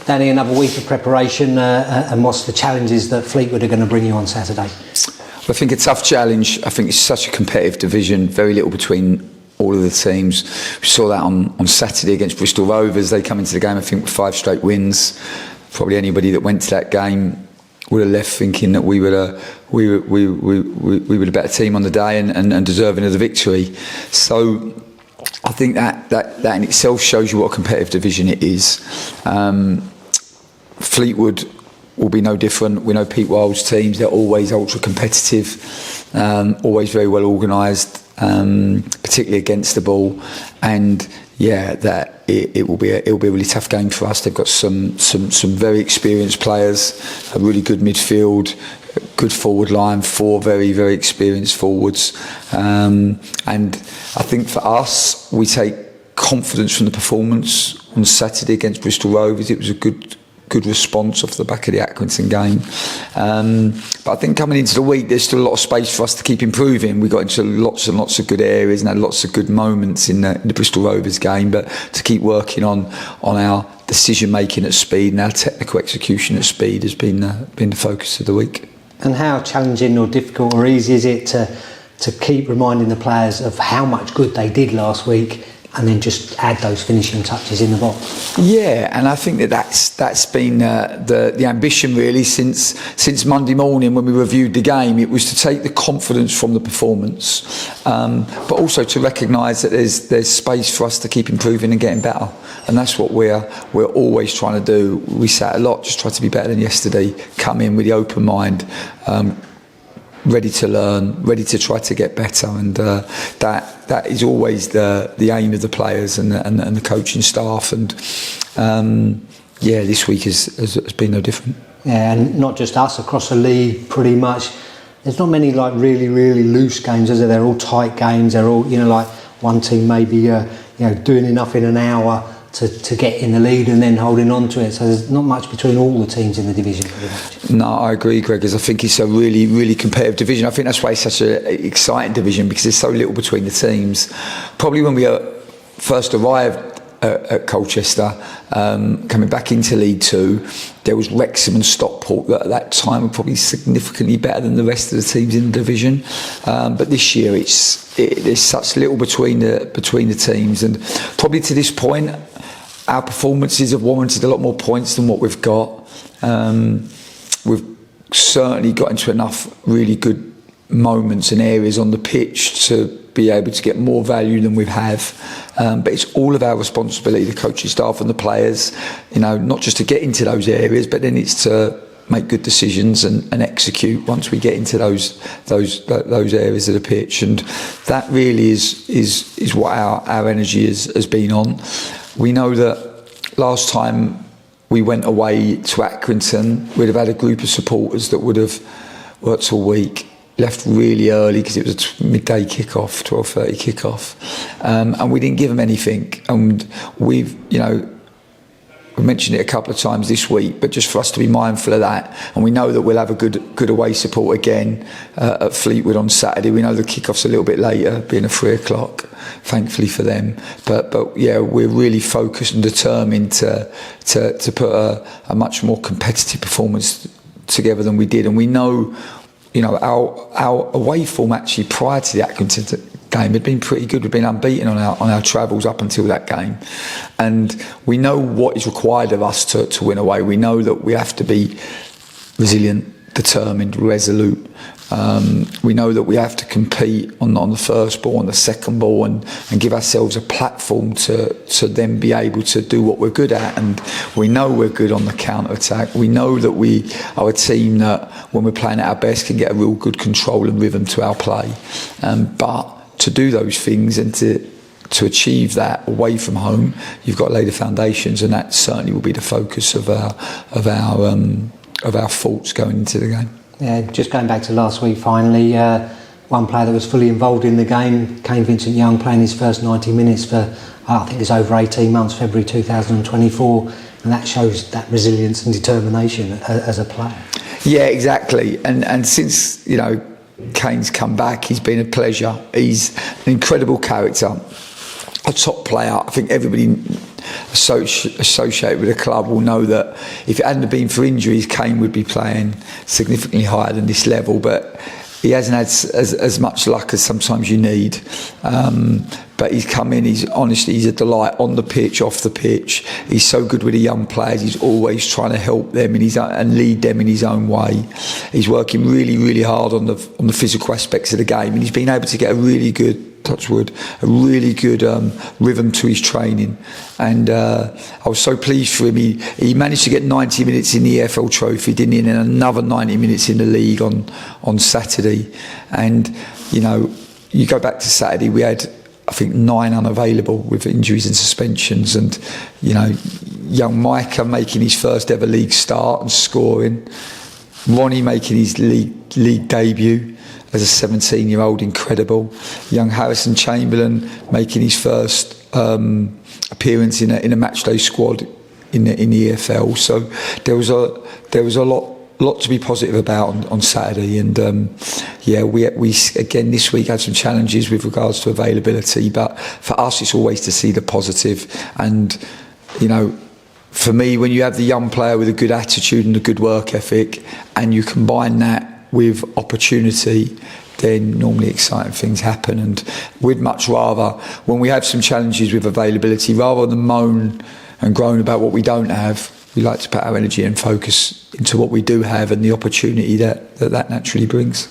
Danny, another week of preparation, and what's the challenges that Fleetwood are going to bring you on Saturday? Well, I think a tough challenge. I think it's such a competitive division, very little between all of the teams. We saw that on Saturday against Bristol Rovers. They come into the game, I think, with 5 straight wins. Probably anybody that went to that game would have left thinking that we were the better team on the day and deserving of the victory. So I think that in itself shows you what a competitive division it is. Fleetwood will be no different. We know Pete Wild's teams, they're always ultra competitive, always very well organised, particularly against the ball. And yeah, that it will be a really tough game for us. They've got some very experienced players, a really good midfield, good forward line, 4 very, very experienced forwards. And I think for us, we take confidence from the performance on Saturday against Bristol Rovers. It was a good response off the back of the Accrington game. But I think coming into the week, there's still a lot of space for us to keep improving. We got into lots and lots of good areas and had lots of good moments in the Bristol Rovers game, but to keep working on our decision making at speed and our technical execution at speed has been the focus of the week. And how challenging or difficult or easy is it to keep reminding the players of how much good they did last week and then just add those finishing touches in the box? Yeah, and I think that's been the ambition really since Monday morning when we reviewed the game. It was to take the confidence from the performance, but also to recognise that there's space for us to keep improving and getting better, and that's what we're always trying to do. We sat a lot, just try to be better than yesterday. Come in with the open mind. Ready to learn, ready to try to get better, and that is always the aim of the players and the coaching staff. And this week has been no different. Yeah, and not just us, across the league, pretty much. There's not many like really, really loose games, is there? They're all tight games. They're all, like one team maybe doing enough in an hour to get in the lead and then holding on to it. So there's not much between all the teams in the division. No, I agree, Greg, because I think it's a really, really competitive division. I think that's why it's such an exciting division, because there's so little between the teams. Probably when we first arrived at Colchester, coming back into League 2, there was Wrexham and Stockport that at that time were probably significantly better than the rest of the teams in the division. But this year there's such little between the teams, and probably to this point our performances have warranted a lot more points than what we've got. We've certainly got into enough really good moments and areas on the pitch to be able to get more value than we have. But it's all of our responsibility, the coaching staff and the players, not just to get into those areas, but then it's to make good decisions and execute once we get into those areas of the pitch. And that really is what our energy has been on. We know that last time we went away to Accrington, we'd have had a group of supporters that would have worked all week, left really early because it was a midday kick-off, 12:30 kick-off, and we didn't give them anything. And we've mentioned it a couple of times this week, but just for us to be mindful of that. And we know that we'll have a good away support again at Fleetwood on Saturday. We know the kick-off's a little bit later, being at 3 o'clock, thankfully for them. But yeah, we're really focused and determined to put a much more competitive performance together than we did. And we know, our away form actually prior to the Accrington game had been pretty good. We've been unbeaten on our travels up until that game, and we know what is required of us to win away. We know that we have to be resilient, determined, resolute. We know that we have to compete on the first ball, on the second ball, and give ourselves a platform to then be able to do what we're good at. And we know we're good on the counter-attack. We know that we are a team that, when we're playing at our best, can get a real good control and rhythm to our play. But to do those things and to achieve that away from home, you've got to lay the foundations, and that certainly will be the focus of our thoughts going into the game. Yeah, just going back to last week, finally, one player that was fully involved in the game, Kane Vincent-Young, playing his first 90 minutes for, I think it's over 18 months, February 2024, and that shows that resilience and determination as a player. Yeah, exactly. And since, Kane's come back, he's been a pleasure. He's an incredible character, a top player. I think everybody associated with the club will know that if it hadn't been for injuries, Kane would be playing significantly higher than this level. But he hasn't had as much luck as sometimes you need. But he's come in, he's a delight on the pitch, off the pitch. He's so good with the young players. He's always trying to help them and lead them in his own way. He's working really, really hard on the physical aspects of the game, and he's been able to get a really good, touch wood, a really good rhythm to his training. And I was so pleased for him. He managed to get 90 minutes in the EFL Trophy, didn't he? And then another 90 minutes in the league on Saturday. And, you know, you go back to Saturday, we had, I think, 9 unavailable with injuries and suspensions. And, you know, young Micah making his first ever league start and scoring. Ronnie making his league debut as a 17-year-old, incredible. Young Harrison Chamberlain making his first appearance in a matchday squad in the EFL. So there was a lot to be positive about on Saturday. And we again this week had some challenges with regards to availability, but for us it's always to see the positive. And you know, for me, when you have the young player with a good attitude and a good work ethic, and you combine that with opportunity, then normally exciting things happen. And we'd much rather, when we have some challenges with availability, rather than moan and groan about what we don't have, we like to put our energy and focus into what we do have and the opportunity that naturally brings.